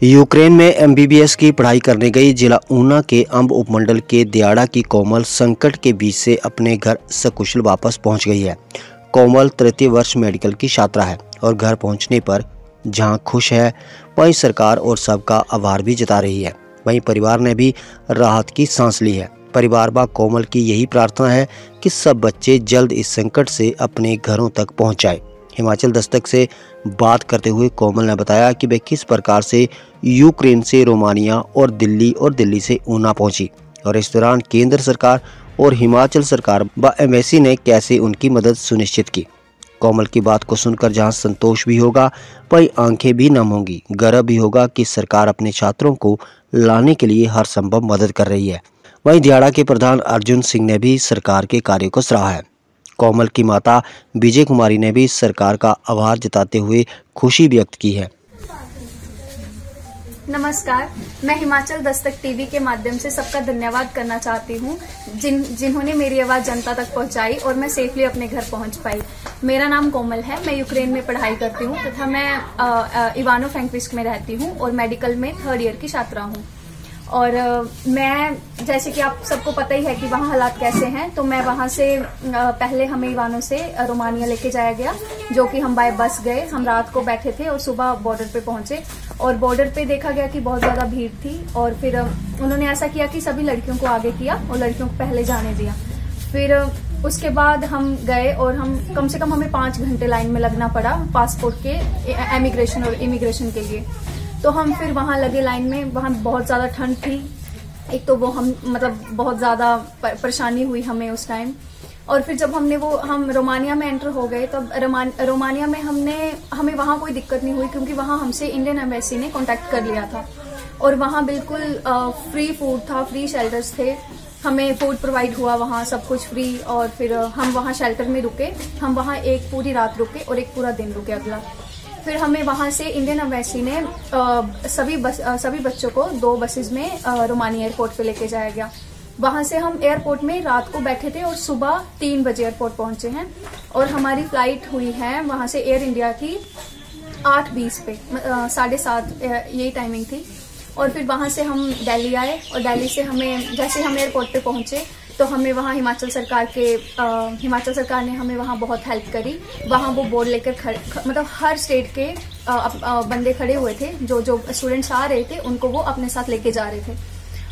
Ukraine में MBBS की पढ़ाई करने गई जिला ऊना के अंब उपमंडल के दियाड़ा की कोमल संकट के बीच से अपने घर सकुशल वापस पहुंच गई है। कोमल तृतीय वर्ष मेडिकल की छात्रा है और घर पहुंचने पर जहां खुश है, वहीं सरकार और सबका आभार भी जता रही है। वहीं परिवार ने भी राहत की सांस ली है। परिवार व कोमल की यही प्रार्थना है कि सब बच्चे जल्द इस संकट से अपने घरों तक पहुँच जाए। हिमाचल दस्तक से बात करते हुए कोमल ने बताया कि वे किस प्रकार से यूक्रेन से रोमानिया और दिल्ली से ऊना पहुंची और इस दौरान केंद्र सरकार और हिमाचल सरकार व एम्बेसी ने कैसे उनकी मदद सुनिश्चित की। कोमल की बात को सुनकर जहां संतोष भी होगा, वहीं आंखें भी नम होंगी। गर्व भी होगा कि सरकार अपने छात्रों को लाने के लिए हर संभव मदद कर रही है। वहीं दियाड़ा के प्रधान अर्जुन सिंह ने भी सरकार के कार्य को सराहा है। कोमल की माता विजय कुमारी ने भी सरकार का आभार जताते हुए खुशी व्यक्त की है। नमस्कार, मैं हिमाचल दस्तक टीवी के माध्यम से सबका धन्यवाद करना चाहती हूँ जिन्होंने मेरी आवाज़ जनता तक पहुँचाई और मैं सेफली अपने घर पहुँच पाई। मेरा नाम कोमल है, मैं यूक्रेन में पढ़ाई करती हूँ तथा मैं इवानो फ्रैंकोविस्क में रहती हूँ और मेडिकल में 3rd ईयर की छात्रा हूँ। और मैं, जैसे कि आप सबको पता ही है कि वहाँ हालात कैसे हैं, तो मैं वहाँ से पहले हमें इवानो से रोमानिया लेके जाया गया, जो कि हम बाय बस गए। हम रात को बैठे थे और सुबह बॉर्डर पे पहुंचे और बॉर्डर पे देखा गया कि बहुत ज्यादा भीड़ थी और फिर उन्होंने ऐसा किया कि सभी लड़कियों को आगे किया और लड़कियों को पहले जाने दिया। फिर उसके बाद हम गए और हम कम से कम हमें 5 घंटे लाइन में लगना पड़ा पासपोर्ट के इमिग्रेशन और इमिग्रेशन के लिए। तो हम फिर वहां लगे लाइन में। वहां बहुत ज्यादा ठंड थी, एक तो वो हम बहुत ज्यादा परेशानी हुई हमें उस टाइम। और फिर जब हम रोमानिया में एंटर हो गए, तब रोमानिया में हमें वहां कोई दिक्कत नहीं हुई, क्योंकि वहां हमसे इंडियन एम्बेसी ने कांटेक्ट कर लिया था और वहां बिल्कुल फ्री फूड था, फ्री शेल्टर्स थे, हमें फूड प्रोवाइड हुआ वहां, सब कुछ फ्री। और फिर हम वहां शेल्टर में रुके, हम वहां एक पूरी रात रुके और एक पूरा दिन रुके अगला। फिर हमें वहां से इंडियन एम्बेसी ने सभी बच्चों को 2 बसेस में रोमानिया एयरपोर्ट पे लेके जाया गया। वहां से हम एयरपोर्ट में रात को बैठे थे और सुबह 3 बजे एयरपोर्ट पहुंचे हैं और हमारी फ्लाइट हुई है वहां से एयर इंडिया की 8:20 पे, 7:30 यही टाइमिंग थी। और फिर वहां से हम दिल्ली आए और दिल्ली से जैसे हम एयरपोर्ट पे पहुंचे तो हमें वहाँ हिमाचल सरकार ने हमें वहाँ बहुत हेल्प करी। वहाँ वो बोर्ड लेकर हर स्टेट के बंदे खड़े हुए थे, जो स्टूडेंट्स आ रहे थे उनको वो अपने साथ लेके जा रहे थे।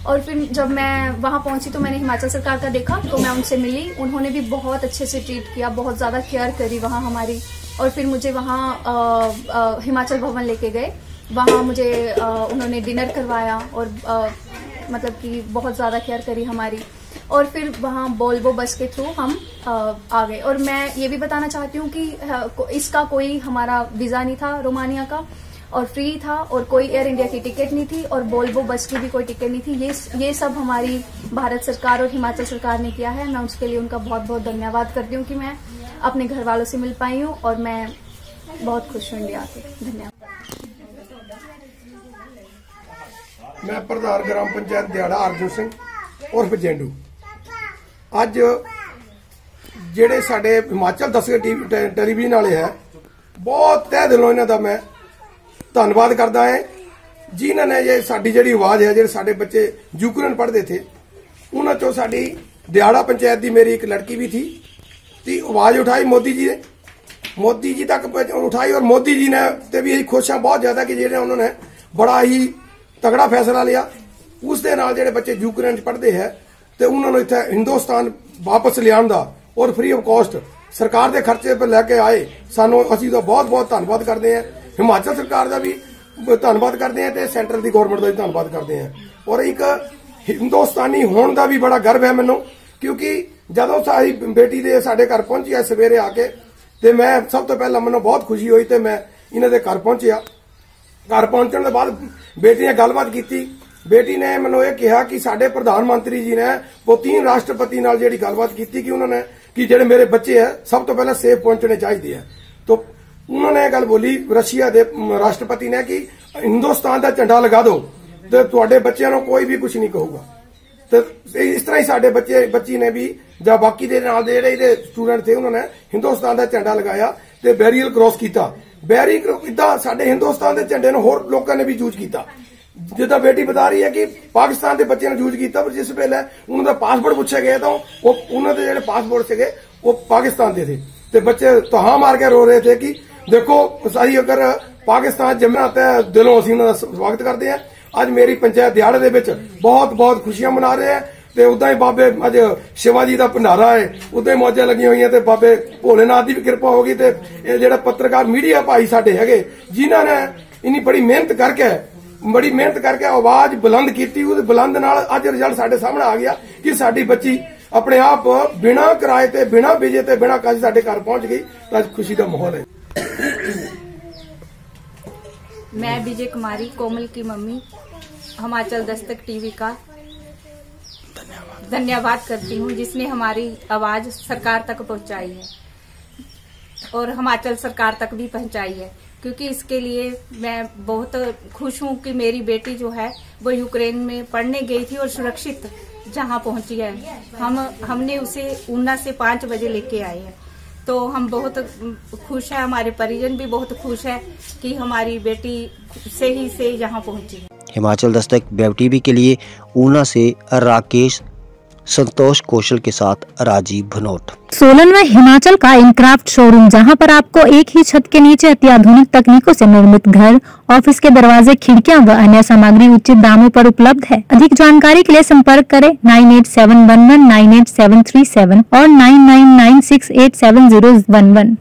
और फिर जब मैं वहाँ पहुंची तो मैंने हिमाचल सरकार का देखा, तो मैं उनसे मिली। उन्होंने भी बहुत अच्छे से ट्रीट किया, बहुत ज़्यादा केयर करी वहाँ हमारी। और फिर मुझे वहाँ हिमाचल भवन लेके गए, वहाँ मुझे उन्होंने डिनर करवाया और कि बहुत ज़्यादा केयर करी हमारी। और फिर वहाँ वोल्वो बस के थ्रू हम आ गए। और मैं ये भी बताना चाहती हूँ कि इसका कोई हमारा वीज़ा नहीं था रोमानिया का, और फ्री था, और कोई एयर इंडिया की टिकट नहीं थी और वोल्वो बस की भी कोई टिकट नहीं थी। ये सब हमारी भारत सरकार और हिमाचल सरकार ने किया है। मैं उसके लिए उनका बहुत बहुत धन्यवाद करती हूँ कि मैं अपने घर वालों से मिल पाई हूँ और मैं बहुत खुश हूँ इंडिया के। धन्यवाद। मैं प्रधान ग्राम पंचायत दियाड़ा अर्जुन सिंह उर्फ जेंडू। ਅੱਜ ਜਿਹੜੇ ਸਾਡੇ ਹਿਮਾਚਲ ਦਸਤਕ ਟੈਲੀਵਿਜ਼ਨ ਵਾਲੇ ਹੈ, ਬਹੁਤ ਤਹਿ ਦਿਲੋਂ ਇਹਨਾਂ ਦਾ ਮੈਂ ਧੰਨਵਾਦ ਕਰਦਾ ਹਾਂ, ਜਿਨ੍ਹਾਂ ਨੇ ਇਹ ਸਾਡੀ ਜਿਹੜੀ ਆਵਾਜ਼ ਹੈ, ਜਿਹੜੇ ਸਾਡੇ ਬੱਚੇ ਯੂਕਰੇਨ ਪੜ੍ਹਦੇ थे, ਉਹਨਾਂ ਚੋਂ ਸਾਡੀ ਦਿਹਾੜਾ ਪੰਚਾਇਤ ਦੀ ਮੇਰੀ ਇੱਕ ਲੜਕੀ ਵੀ थी, ती आवाज उठाई मोदी जी तक उठाई। और मोदी जी ने ते भी यही खुश है बहुत ज्यादा कि ਜਿਹੜੇ उन्होंने बड़ा ही तगड़ा फैसला लिया। उस दे नाल ਜਿਹੜੇ ਬੱਚੇ ਯੂਕਰੇਨ ਪੜ੍ਹਦੇ ਹੈ ਤੇ ਉਹਨਾਂ ਨੂੰ ਇੱਥੇ ਹਿੰਦੁਸਤਾਨ ਵਾਪਸ ਲਿਆਉਣ ਦਾ ਔਰ ਫ੍ਰੀ ਆਫ ਕਾਸਟ ਸਰਕਾਰ ਦੇ ਖਰਚੇ ਤੇ ਲੈ ਕੇ ਆਏ ਸਾਨੂੰ, ਅਸੀਂ ਤਾਂ ਬਹੁਤ ਬਹੁਤ ਧੰਨਵਾਦ ਕਰਦੇ ਹਾਂ। ਹਿਮਾਚਲ ਸਰਕਾਰ ਦਾ ਵੀ ਧੰਨਵਾਦ ਕਰਦੇ ਹਾਂ ਤੇ ਸੈਂਟਰ ਦੀ ਗਵਰਨਮੈਂਟ ਦਾ ਵੀ ਧੰਨਵਾਦ ਕਰਦੇ ਹਾਂ। ਔਰ ਇੱਕ ਹਿੰਦੁਸਤਾਨੀ ਹੋਣ ਦਾ ਵੀ ਬੜਾ ਗਰਵ ਹੈ ਮੈਨੂੰ, ਕਿਉਂਕਿ ਜਦੋਂ ਸਾਡੀ ਬੇਟੀ ਦੇ ਸਾਡੇ ਘਰ ਪਹੁੰਚੀ ਹੈ ਸਵੇਰੇ ਆ ਕੇ, ਤੇ ਮੈਂ ਸਭ ਤੋਂ ਪਹਿਲਾਂ ਮੈਨੂੰ ਬਹੁਤ ਖੁਸ਼ੀ ਹੋਈ ਤੇ ਮੈਂ ਇਹਨਾਂ ਦੇ ਘਰ ਪਹੁੰਚਿਆ। घर पहुंचने के बाद बेटी ने गलबात की। बेटी ने मैंने ये कहा कि साडे प्रधानमंत्री जी ने वो 3 राष्ट्रपति नाल जेडी गलबात की कि उन्होंने कि जेडे मेरे बच्चे है सब तो पहले सेफ पहुंचने चाहिए है। तो उन्होंने गल बोली रशिया के राष्ट्रपति ने कि हिंदुस्तान का झंडा लगा दो तो तुहाडे बच्चों को कोई भी कुछ नहीं कहूगा। तो इस तरह ही साडे बच्ची ने भी जब बाकी दे नाल दे जेडे स्टूडेंट थे उन्होंने हिंदुस्तान का झंडा लगाया ते बैरियर क्रॉस किया। बैरी इदा साडे हिंदुस्तान के झंडे ने होर लोगों ने भी यूज किया। जिदा बेटी बता रही है कि पाकिस्तान के बच्चे ने यूज किया, पर जिस वेले उन्होंने पासपोर्ट पूछे गए तो उन्होंने जो पासपोर्ट थे वो पाकिस्तान के थे, तो बच्चे तो हाँ मार के रो रहे थे कि देखो सही अगर पाकिस्तान जमना तो दिलों असीं उन्हां दा स्वागत करते हैं। अज मेरी पंचायत दिहाड़े दे विच बहुत बहुत खुशियां मना रहे हैं, तो उदा ही बाबे अज शिवाजी का भंडारा है, उदा ही मौजा लगी हुई है, बाबे भोलेनाथ की भी कृपा होगी। तो ये जिहड़ा पत्रकार मीडिया भाई साडे हैगे जिन्हां ने इन्नी बड़ी मेहनत करके आवाज बुलंद की, उस बुलंद नाल अज रिजल्ट साडे सामने आ गया कि साडी बच्ची अपने आप बिना किराए ते बिना वीजे ते बिना काज साडे घर पहुंच गई। तो अज खुशी का माहौल है। मैं विजय कुमारी, कोमल की मम्मी, हिमाचल दस्तक टीवी का धन्यवाद करती हूँ, जिसने हमारी आवाज सरकार तक पहुँचाई है और हिमाचल सरकार तक भी पहुँचाई है, क्योंकि इसके लिए मैं बहुत खुश हूँ कि मेरी बेटी जो है वो यूक्रेन में पढ़ने गई थी और सुरक्षित जहाँ पहुँची है। हमने उसे ऊना से 5 बजे लेके आए हैं, तो हम बहुत खुश हैं, हमारे परिजन भी बहुत खुश है कि हमारी बेटी सही से यहाँ पहुँची है। हिमाचल दस्तक वेब टीवी के लिए ऊना से राकेश संतोष कौशल के साथ राजीव भनोट। सोलन में हिमाचल का इनक्राफ्ट शोरूम, जहां पर आपको एक ही छत के नीचे अत्याधुनिक तकनीकों से निर्मित घर, ऑफिस के दरवाजे, खिड़कियां व अन्य सामग्री उचित दामों पर उपलब्ध है। अधिक जानकारी के लिए संपर्क करें 9871198737 और 9996877011।